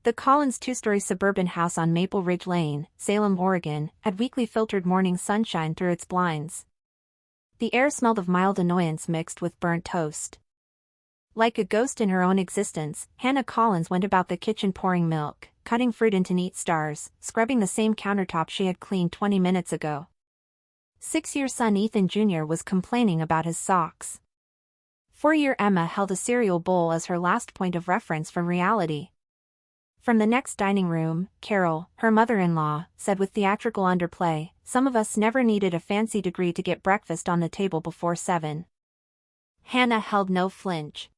The Collins two-story suburban house on Maple Ridge Lane, Salem, Oregon, had weekly filtered morning sunshine through its blinds. The air smelled of mild annoyance mixed with burnt toast. Like a ghost in her own existence, Hannah Collins went about the kitchen pouring milk, cutting fruit into neat stars, scrubbing the same countertop she had cleaned 20 minutes ago. 6-year son Ethan Jr. was complaining about his socks. 4-year Emma held a cereal bowl as her last point of reference from reality. From the next dining room, Carol, her mother-in-law, said with theatrical underplay, "Some of us never needed a fancy degree to get breakfast on the table before 7. Hannah held no flinch.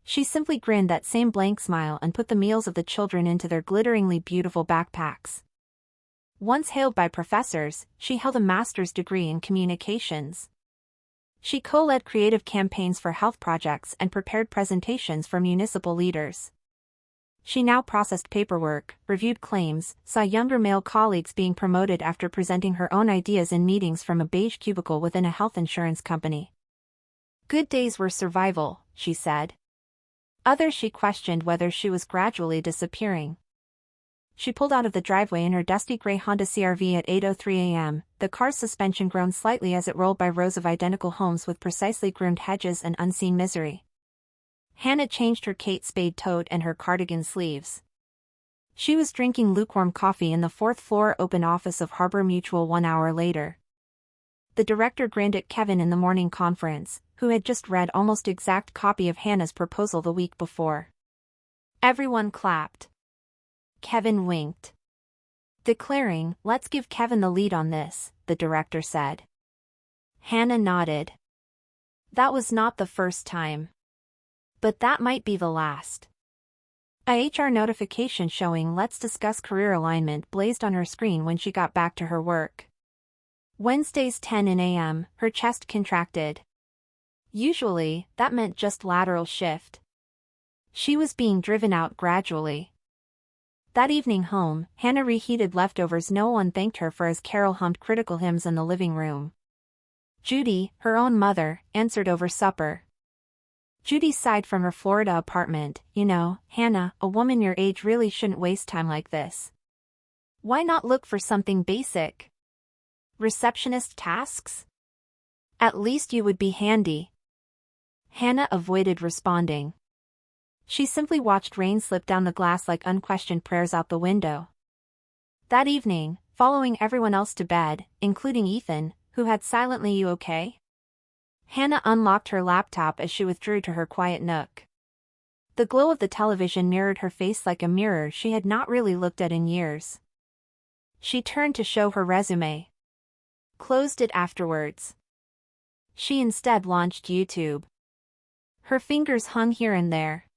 She simply grinned that same blank smile and put the meals of the children into their glitteringly beautiful backpacks. Once hailed by professors, she held a master's degree in communications. She co-led creative campaigns for health projects and prepared presentations for municipal leaders. She now processed paperwork, reviewed claims, saw younger male colleagues being promoted after presenting her own ideas in meetings from a beige cubicle within a health insurance company. Good days were survival, she said. Others she questioned whether she was gradually disappearing. She pulled out of the driveway in her dusty gray Honda CR-V at 8:03 a.m., the car's suspension groaned slightly as it rolled by rows of identical homes with precisely groomed hedges and unseen misery. Hannah changed her Kate Spade tote and her cardigan sleeves. She was drinking lukewarm coffee in the fourth-floor open office of Harbor Mutual 1 hour later. The director grinned at Kevin in the morning conference, who had just read almost exact copy of Hannah's proposal the week before. Everyone clapped. Kevin winked. Declaring, "Let's give Kevin the lead on this," the director said. Hannah nodded. That was not the first time. But that might be the last. A HR notification showing "Let's discuss career alignment" blazed on her screen when she got back to her work. Wednesdays 10 a.m., her chest contracted. Usually, that meant just lateral shift. She was being driven out gradually. That evening home, Hannah reheated leftovers no one thanked her for as Carol hummed critical hymns in the living room. Judy, her own mother, answered over supper. Judy sighed from her Florida apartment. "You know, Hannah, a woman your age really shouldn't waste time like this. Why not look for something basic? Receptionist tasks? At least you would be handy." Hannah avoided responding. She simply watched rain slip down the glass like unquestioned prayers out the window. That evening, following everyone else to bed, including Ethan, who had silently "You okay?" Hannah unlocked her laptop as she withdrew to her quiet nook. The glow of the television mirrored her face like a mirror she had not really looked at in years. She turned to show her resume. Closed it afterwards. She instead launched YouTube. Her fingers hung here and there.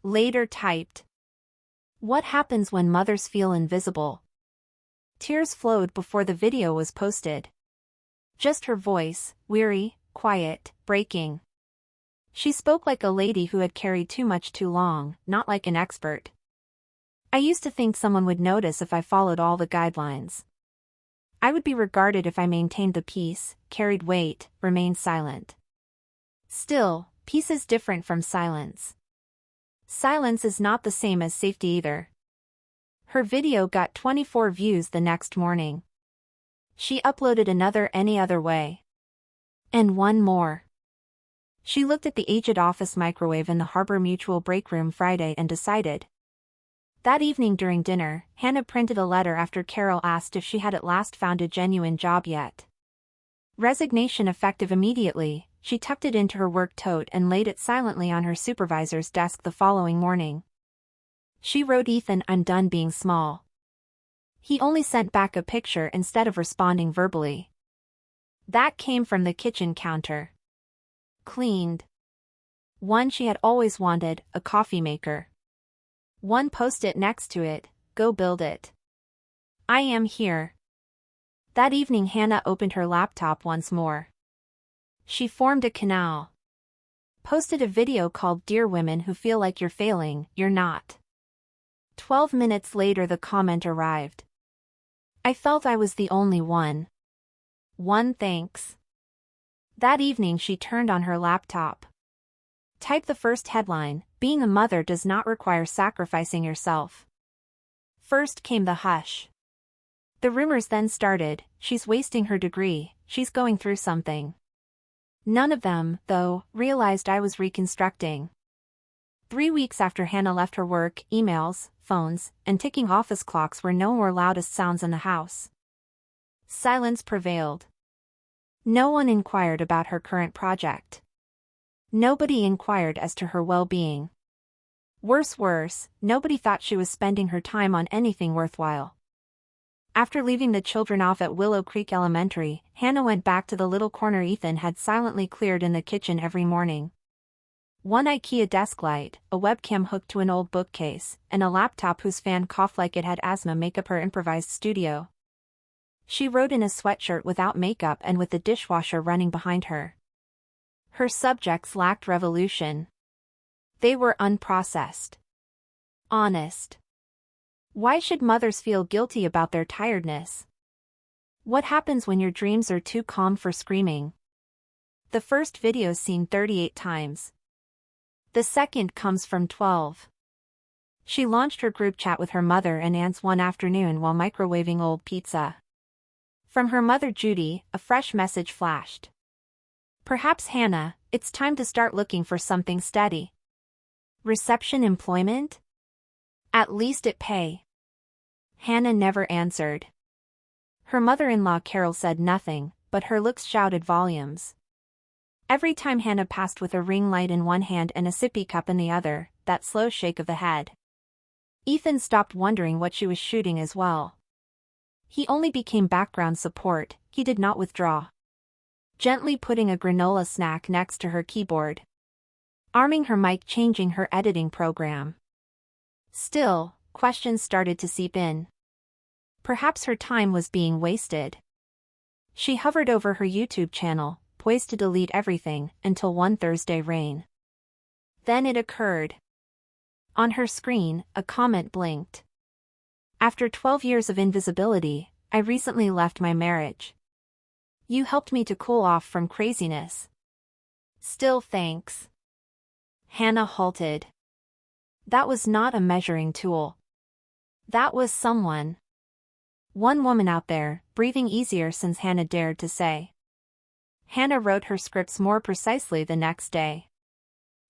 Later typed. "What happens when mothers feel invisible?" Tears flowed before the video was posted. Just her voice, weary, quiet, breaking. She spoke like a lady who had carried too much too long, not like an expert. "I used to think someone would notice if I followed all the guidelines. I would be regarded if I maintained the peace, carried weight, remained silent. Still, peace is different from silence. Silence is not the same as safety either." Her video got 24 views the next morning. She uploaded another any other way. And one more. She looked at the aged office microwave in the Harbor Mutual break room Friday and decided. That evening during dinner, Hannah printed a letter after Carol asked if she had at last found a genuine job yet. Resignation effective immediately, she tucked it into her work tote and laid it silently on her supervisor's desk the following morning. She wrote Ethan, "I'm done being small." He only sent back a picture instead of responding verbally. That came from the kitchen counter. Cleaned. One she had always wanted, a coffee maker. One post-it next to it, "Go build it. I am here." That evening Hannah opened her laptop once more. She formed a canal. Posted a video called "Dear Women Who Feel Like You're Failing, You're Not." 12 minutes later the comment arrived. "I felt I was the only one. One thanks." That evening she turned on her laptop. Type the first headline: Being a mother does not require sacrificing yourself. First came the hush. The rumors then started: she's wasting her degree, she's going through something. None of them, though, realized I was reconstructing. 3 weeks after Hannah left her work, emails, phones, and ticking office clocks were no more loudest sounds in the house. Silence prevailed. No one inquired about her current project. Nobody inquired as to her well-being. Worse, nobody thought she was spending her time on anything worthwhile. After leaving the children off at Willow Creek Elementary, Hannah went back to the little corner Ethan had silently cleared in the kitchen every morning. One IKEA desk light, a webcam hooked to an old bookcase, and a laptop whose fan coughed like it had asthma make up her improvised studio. She wrote in a sweatshirt without makeup and with the dishwasher running behind her. Her subjects lacked revolution. They were unprocessed. Honest. Why should mothers feel guilty about their tiredness? What happens when your dreams are too calm for screaming? The first video seen 38 times. The second comes from 12. She launched her group chat with her mother and aunts one afternoon while microwaving old pizza. From her mother Judy, a fresh message flashed. Perhaps Hannah, it's time to start looking for something steady. Reception employment? At least it pay. Hannah never answered. Her mother-in-law Carol said nothing, but her looks shouted volumes. Every time Hannah passed with a ring light in one hand and a sippy cup in the other, that slow shake of the head. Ethan stopped wondering what she was shooting as well. He only became background support, he did not withdraw. Gently putting a granola snack next to her keyboard. Arming her mic, changing her editing program. Still, questions started to seep in. Perhaps her time was being wasted. She hovered over her YouTube channel, poised to delete everything, until one Thursday rain. Then it occurred. On her screen, a comment blinked. After 12 years of invisibility, I recently left my marriage. You helped me to cool off from craziness. Still thanks. Hannah halted. That was not a measuring tool. That was someone. One woman out there, breathing easier since Hannah dared to say. Hannah wrote her scripts more precisely the next day.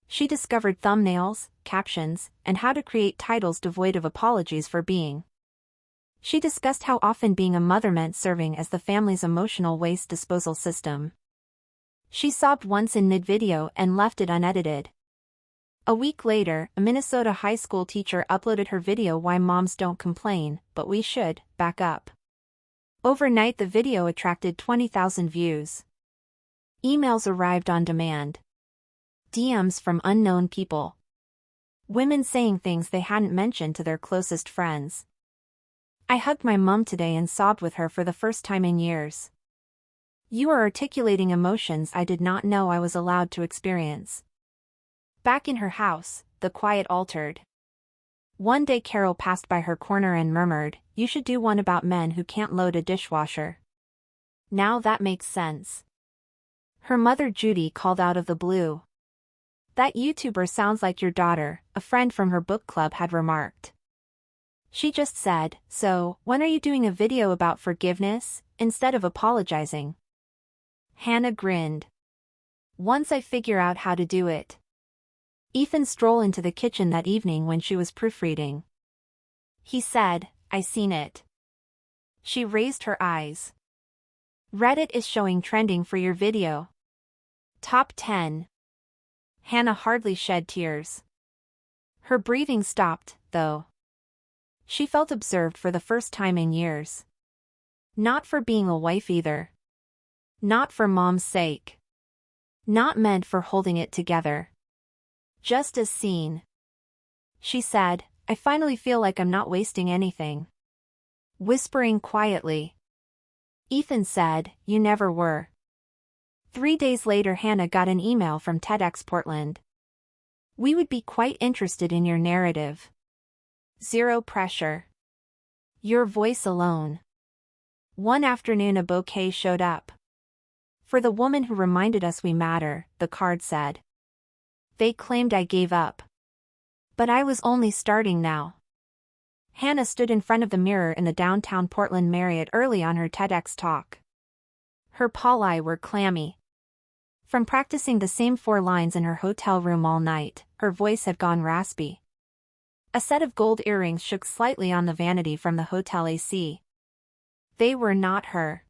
She discovered thumbnails, captions, and how to create titles devoid of apologies for being. She discussed how often being a mother meant serving as the family's emotional waste disposal system. She sobbed once in mid-video and left it unedited. A week later, a Minnesota high school teacher uploaded her video "Why Moms Don't Complain, But We Should, Back Up." Overnight the video attracted 20,000 views. Emails arrived on demand. DMs from unknown people. Women saying things they hadn't mentioned to their closest friends. I hugged my mom today and sobbed with her for the first time in years. You are articulating emotions I did not know I was allowed to experience. Back in her house, the quiet altered. One day Carol passed by her corner and murmured, "You should do one about men who can't load a dishwasher." Now that makes sense. Her mother Judy called out of the blue. That YouTuber sounds like your daughter, a friend from her book club had remarked. She just said, "So, when are you doing a video about forgiveness, instead of apologizing?" Hannah grinned. "Once I figure out how to do it." Ethan strolled into the kitchen that evening when she was proofreading. He said, "I seen it." She raised her eyes. "Reddit is showing trending for your video. Top 10. Hannah hardly shed tears. Her breathing stopped, though. She felt observed for the first time in years. Not for being a wife either. Not for mom's sake. Not meant for holding it together. Just as seen. She said, "I finally feel like I'm not wasting anything." Whispering quietly. Ethan said, "You never were." 3 days later Hannah got an email from TEDx Portland. "We would be quite interested in your narrative. Zero pressure. Your voice alone." One afternoon a bouquet showed up. "For the woman who reminded us we matter," the card said. They claimed I gave up. But I was only starting now. Hannah stood in front of the mirror in the downtown Portland Marriott early on her TEDx talk. Her polli were clammy. From practicing the same 4 lines in her hotel room all night, her voice had gone raspy. A set of gold earrings shook slightly on the vanity from the hotel AC. They were not her.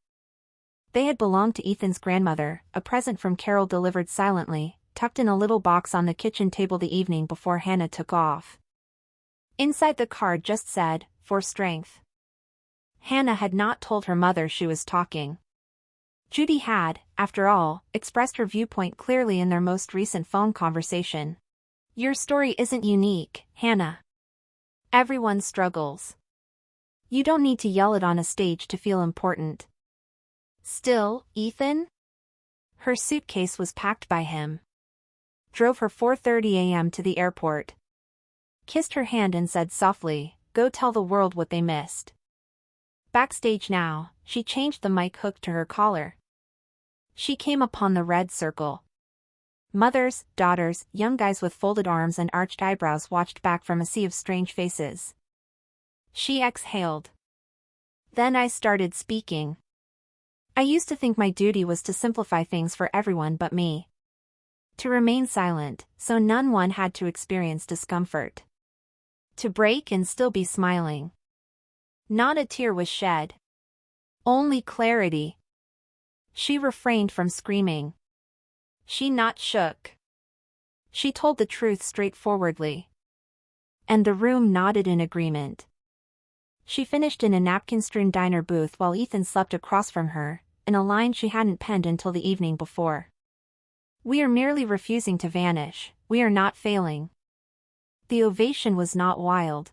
They had belonged to Ethan's grandmother, a present from Carol delivered silently, tucked in a little box on the kitchen table the evening before Hannah took off. Inside the card just said, "For strength." Hannah had not told her mother she was talking. Judy had, after all, expressed her viewpoint clearly in their most recent phone conversation. "Your story isn't unique, Hannah. Everyone struggles. You don't need to yell it on a stage to feel important." Still, Ethan? Her suitcase was packed by him. Drove her 4:30 a.m. to the airport. Kissed her hand and said softly, "Go tell the world what they missed." Backstage now, she changed the mic hook to her collar. She came upon the red circle. Mothers, daughters, young guys with folded arms and arched eyebrows watched back from a sea of strange faces. She exhaled. Then I started speaking. I used to think my duty was to simplify things for everyone but me. To remain silent, so none one had to experience discomfort. To break and still be smiling. Not a tear was shed. Only clarity. She refrained from screaming. She not shook. She told the truth straightforwardly. And the room nodded in agreement. She finished in a napkin-strewn diner booth while Ethan slept across from her, in a line she hadn't penned until the evening before. "We are merely refusing to vanish, we are not failing." The ovation was not wild.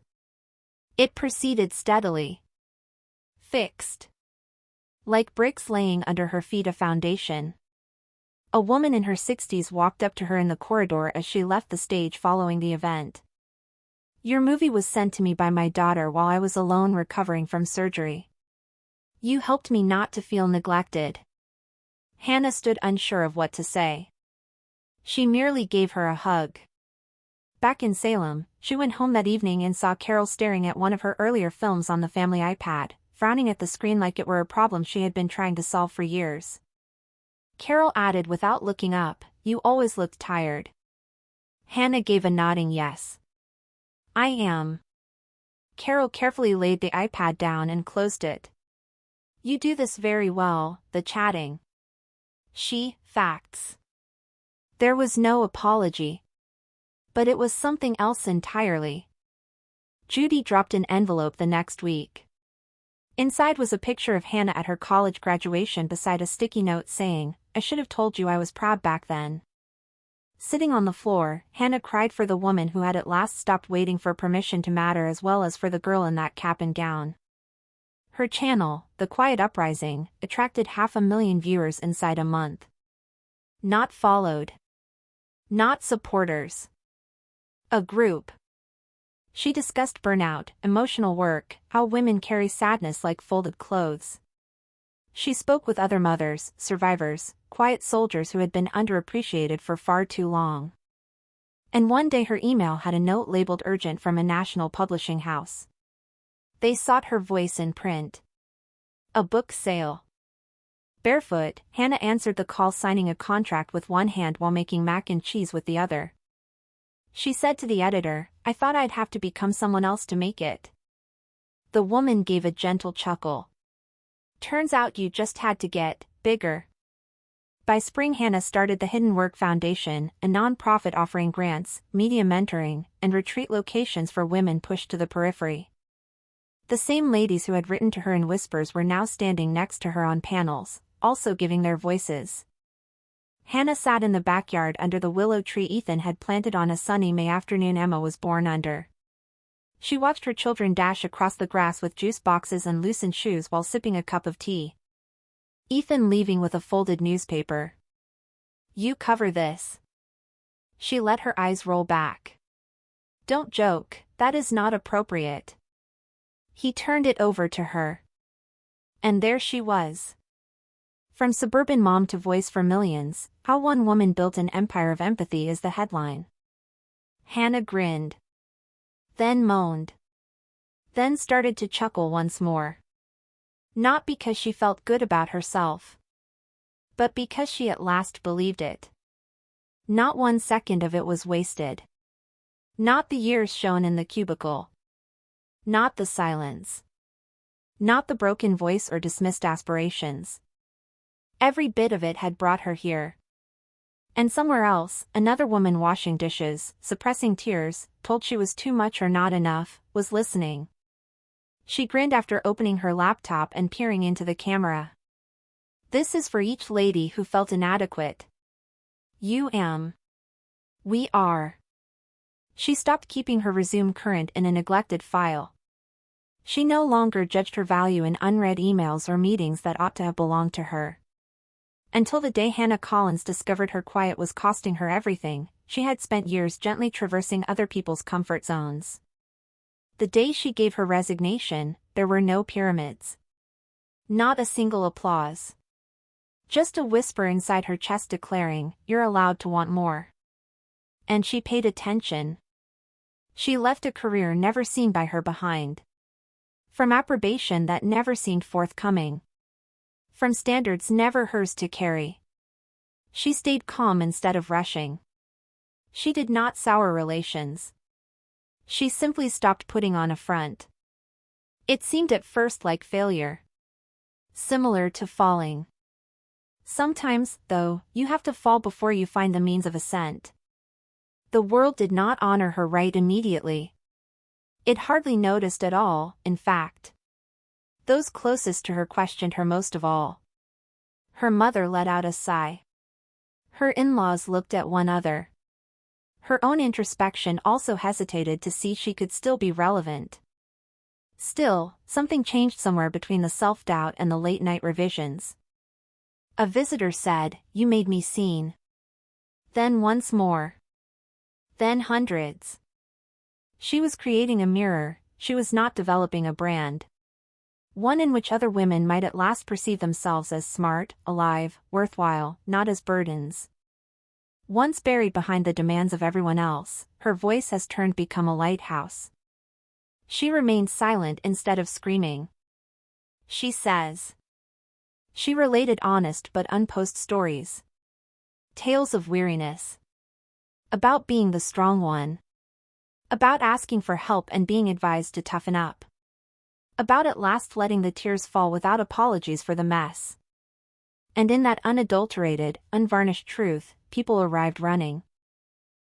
It proceeded steadily. Fixed. Like bricks laying under her feet a foundation. A woman in her 60s walked up to her in the corridor as she left the stage following the event. "Your movie was sent to me by my daughter while I was alone recovering from surgery. You helped me not to feel neglected." Hannah stood unsure of what to say. She merely gave her a hug. Back in Salem, she went home that evening and saw Carol staring at one of her earlier films on the family iPad, frowning at the screen like it were a problem she had been trying to solve for years. Carol added without looking up, "You always looked tired." Hannah gave a nodding yes. "I am." Carol carefully laid the iPad down and closed it. "You do this very well, the chatting." Facts. There was no apology. But it was something else entirely. Judy dropped an envelope the next week. Inside was a picture of Hannah at her college graduation beside a sticky note saying, "I should have told you I was proud back then." Sitting on the floor, Hannah cried for the woman who had at last stopped waiting for permission to matter as well as for the girl in that cap and gown. Her channel, The Quiet Uprising, attracted 500,000 viewers inside a month. Not followed. Not supporters. A group. She discussed burnout, emotional work, how women carry sadness like folded clothes. She spoke with other mothers, survivors, quiet soldiers who had been underappreciated for far too long. And one day her email had a note labeled urgent from a national publishing house. They sought her voice in print. A book sale. Barefoot, Hannah answered the call, signing a contract with one hand while making mac and cheese with the other. She said to the editor, "I thought I'd have to become someone else to make it." The woman gave a gentle chuckle. "Turns out you just had to get bigger." By spring, Hannah started the Hidden Work Foundation, a nonprofit offering grants, media mentoring, and retreat locations for women pushed to the periphery. The same ladies who had written to her in whispers were now standing next to her on panels, also giving their voices. Hannah sat in the backyard under the willow tree Ethan had planted on a sunny May afternoon Emma was born under. She watched her children dash across the grass with juice boxes and loosened shoes while sipping a cup of tea. Ethan leaving with a folded newspaper. "You cover this." She let her eyes roll back. "Don't joke, that is not appropriate." He turned it over to her. And there she was. From suburban mom to voice for millions, How One Woman Built an Empire of Empathy is the headline. Hannah grinned. Then moaned. Then started to chuckle once more. Not because she felt good about herself, but because she at last believed it. Not 1 second of it was wasted. Not the years shown in the cubicle. Not the silence. Not the broken voice or dismissed aspirations. Every bit of it had brought her here. And somewhere else, another woman washing dishes, suppressing tears, told she was too much or not enough, was listening. She grinned after opening her laptop and peering into the camera. This is for each lady who felt inadequate. You am. We are. She stopped keeping her resume current in a neglected file. She no longer judged her value in unread emails or meetings that ought to have belonged to her. Until the day Hannah Collins discovered her quiet was costing her everything, she had spent years gently traversing other people's comfort zones. The day she gave her resignation, there were no pyramids. Not a single applause. Just a whisper inside her chest declaring, "You're allowed to want more." And she paid attention. She left a career never seen by her behind. From approbation that never seemed forthcoming. From standards never hers to carry. She stayed calm instead of rushing. She did not sour relations. She simply stopped putting on a front. It seemed at first like failure. Similar to falling. Sometimes, though, you have to fall before you find the means of ascent. The world did not honor her right immediately. It hardly noticed at all, in fact. Those closest to her questioned her most of all. Her mother let out a sigh. Her in-laws looked at one other. Her own introspection also hesitated to see she could still be relevant. Still, something changed somewhere between the self-doubt and the late-night revisions. A visitor said, "You made me seen." Then once more. Then hundreds. She was creating a mirror, she was not developing a brand. One in which other women might at last perceive themselves as smart, alive, worthwhile, not as burdens. Once buried behind the demands of everyone else, her voice has turned become a lighthouse. She remained silent instead of screaming. She says. She related honest but unposted stories. Tales of weariness. About being the strong one. About asking for help and being advised to toughen up. About at last letting the tears fall without apologies for the mess. And in that unadulterated, unvarnished truth, people arrived running.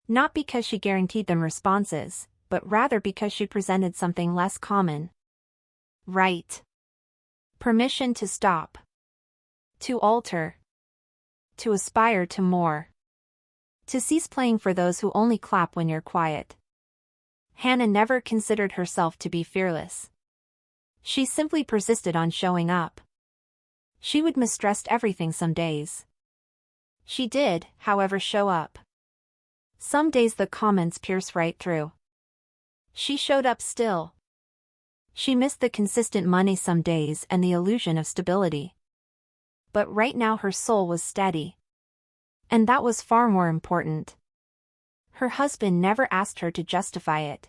Not because she guaranteed them responses, but rather because she presented something less common. Right. Permission to stop. To alter. To aspire to more. To cease playing for those who only clap when you're quiet. Hannah never considered herself to be fearless. She simply persisted on showing up. She would mistrust everything some days. She did, however, show up. Some days the comments pierced right through. She showed up still. She missed the consistent money some days and the illusion of stability. But right now her soul was steady. And that was far more important. Her husband never asked her to justify it.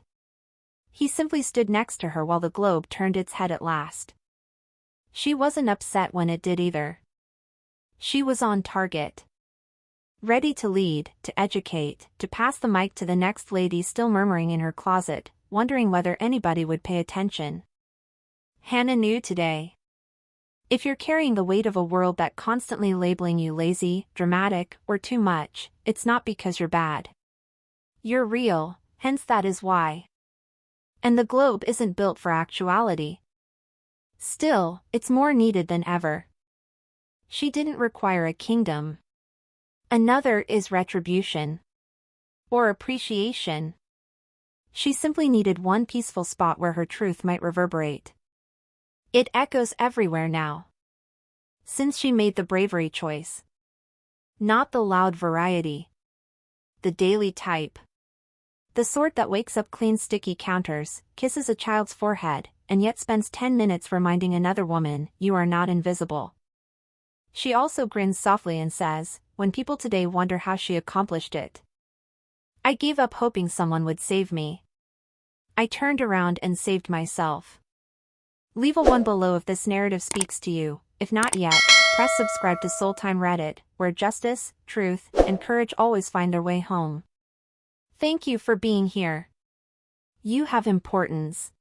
He simply stood next to her while the globe turned its head at last. She wasn't upset when it did either. She was on target. Ready to lead, to educate, to pass the mic to the next lady still murmuring in her closet, wondering whether anybody would pay attention. Hannah knew today. If you're carrying the weight of a world that constantly labeling you lazy, dramatic, or too much, it's not because you're bad. You're real, hence that is why. And the globe isn't built for actuality. Still, it's more needed than ever. She didn't require a kingdom. Another is retribution. Or appreciation. She simply needed one peaceful spot where her truth might reverberate. It echoes everywhere now. Since she made the bravery choice. Not the loud variety. The daily type. The sort that wakes up cleans sticky counters, kisses a child's forehead, and yet spends 10 minutes reminding another woman, "You are not invisible." She also grins softly and says, when people today wonder how she accomplished it. I gave up hoping someone would save me. I turned around and saved myself. Leave a 1 below if this narrative speaks to you. If not yet, press subscribe to Soultime Reddit, where justice, truth, and courage always find their way home. Thank you for being here. You have importance.